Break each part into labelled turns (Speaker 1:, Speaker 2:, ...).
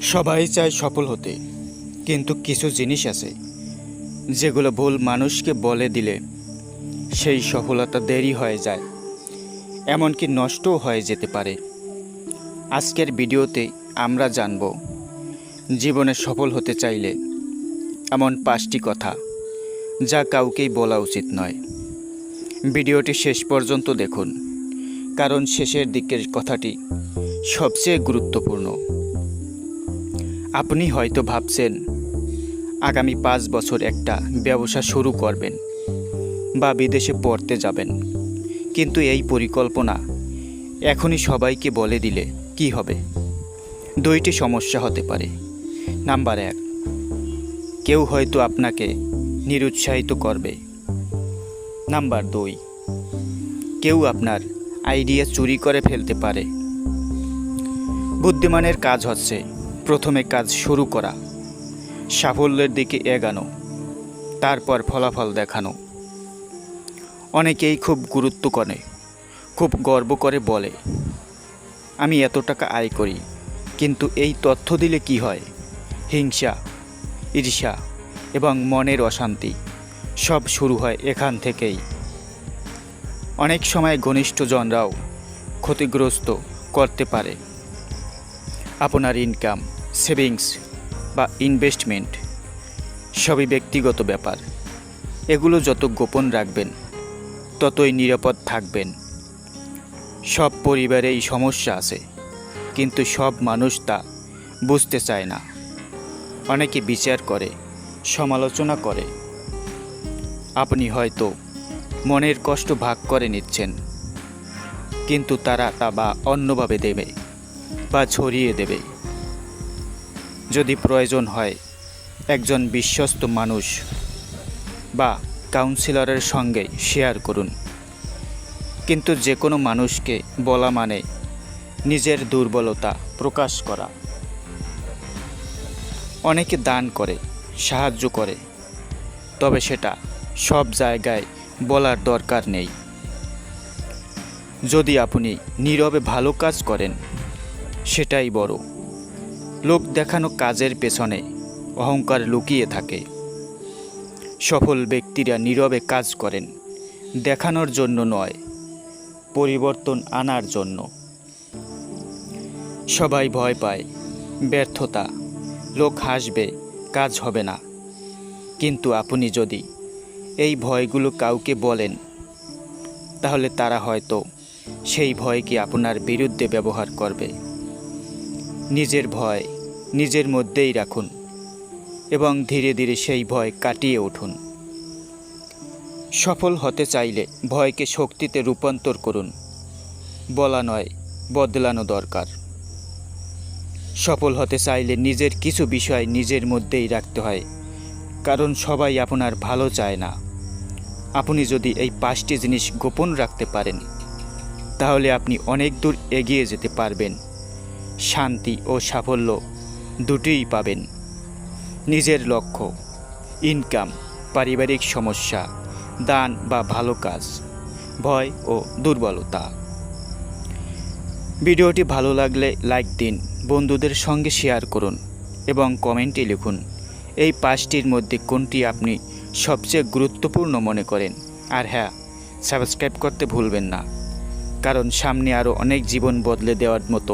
Speaker 1: সবাই চায় সফল হতে, কিন্তু কিছু জিনিস আছে যেগুলো ভুল মানুষকে বলে দিলে সেই সফলতা দেরি হয়ে যায়, এমনকি নষ্টও হয়ে যেতে পারে। আজকের ভিডিওতে আমরা জানব জীবনে সফল হতে চাইলে এমন 5টি কথা যা কাউকেই বলা উচিত নয়। ভিডিওটি শেষ পর্যন্ত দেখুন, কারণ শেষের দিকের কথাটি সবচেয়ে গুরুত্বপূর্ণ। আপনি হয়তো ভাবছেন আগামী 5 বছর একটা ব্যবসা শুরু করবেন বা বিদেশে পড়তে যাবেন, কিন্তু এই পরিকল্পনা এখনই সবাইকে বলে দিলে কি হবে? 2টি সমস্যা হতে পারে। নাম্বার 1, কেউ হয়তো আপনাকে নিরুৎসাহিত করবে। নাম্বার 2, কেউ আপনার আইডিয়া চুরি করে ফেলতে পারে। বুদ্ধিমানের কাজ হচ্ছে প্রথমে কাজ শুরু করা, সাফল্যের দিকে এগানো, তারপর ফলাফল দেখানো। অনেকেই খুব গুরুত্ব করে, খুব গর্ব করে বলে, আমি এত টাকা আয় করি, কিন্তু এই তথ্য দিলে কি হয়? হিংসা, ঈর্ষা এবং মনের অশান্তি সব শুরু হয় এখান থেকেই। অনেক সময় ঘনিষ্ঠজনরাও ক্ষতিগ্রস্ত করতে পারে। আপনার ইনকাম, সেভিংস বা ইনভেস্টমেন্ট সবই ব্যক্তিগত ব্যাপার। এগুলো যত গোপন রাখবেন ততই নিরাপদ থাকবেন। সব পরিবারেই সমস্যা আছে, কিন্তু সব মানুষ তা বুঝতে চায় না। অনেকে বিচার করে, সমালোচনা করে। আপনি হয়তো মনের কষ্ট ভাগ করে নিচ্ছেন, কিন্তু তারা তা বা অন্যভাবে দেবে বা ছড়িয়ে দেবে। যদি প্রয়োজন হয় একজন বিশ্বস্ত মানুষ বা কাউন্সিলরের সঙ্গে শেয়ার করুন, কিন্তু যে কোনো মানুষকে বলা মানে নিজের দুর্বলতা প্রকাশ করা। অনেকে দান করে, সাহায্য করে, তবে সেটা সব জায়গায় বলার দরকার নেই। যদি আপনি নীরবে ভালো কাজ করেন, সেটাই বড়। লোক দেখানো কাজের পেছনে অহংকার লুকিয়ে থাকে। সফল ব্যক্তিরা নীরবে কাজ করেন, দেখানোর জন্য নয়, পরিবর্তন আনার জন্য। সবাই ভয় পায় ব্যর্থতা, লোক হাসবে, কাজ হবে না। কিন্তু আপনি যদি এই ভয়গুলো কাউকে বলেন, তাহলে তারা হয়তো সেই ভয়কে আপনার বিরুদ্ধে ব্যবহার করবে। নিজের ভয় নিজের মধ্যেই রাখুন এবং ধীরে ধীরে সেই ভয় কাটিয়ে উঠুন। সফল হতে চাইলে ভয়কে শক্তিতে রূপান্তর করুন। বলা নয়, বদলানো দরকার। সফল হতে চাইলে নিজের কিছু বিষয় নিজের মধ্যেই রাখতে হয়, কারণ সবাই আপনার ভালো চায় না। আপনি যদি এই 5টি জিনিস গোপন রাখতে পারেন, তাহলে আপনি অনেক দূর এগিয়ে যেতে পারবেন। শান্তি ও সাফল্য দুটিই পাবেন। নিজের লক্ষ্য, ইনকাম, পারিবারিক সমস্যা, দান বা ভালো কাজ, ভয় ও দুর্বলতা। ভিডিওটি ভালো লাগলে লাইক দিন, বন্ধুদের সঙ্গে শেয়ার করুন এবং কমেন্টে লিখুন এই 5টির মধ্যে কোনটি আপনি সবচেয়ে গুরুত্বপূর্ণ মনে করেন। আর হ্যাঁ, সাবস্ক্রাইব করতে ভুলবেন না, কারণ সামনে আরও অনেক জীবন বদলে দেওয়ার মতো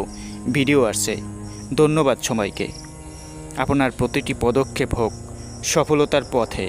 Speaker 1: ভিডিও আসছে। ধন্যবাদ সবাইকে। আপনার প্রতিটি পদক্ষেপ হোক সফলতার পথে।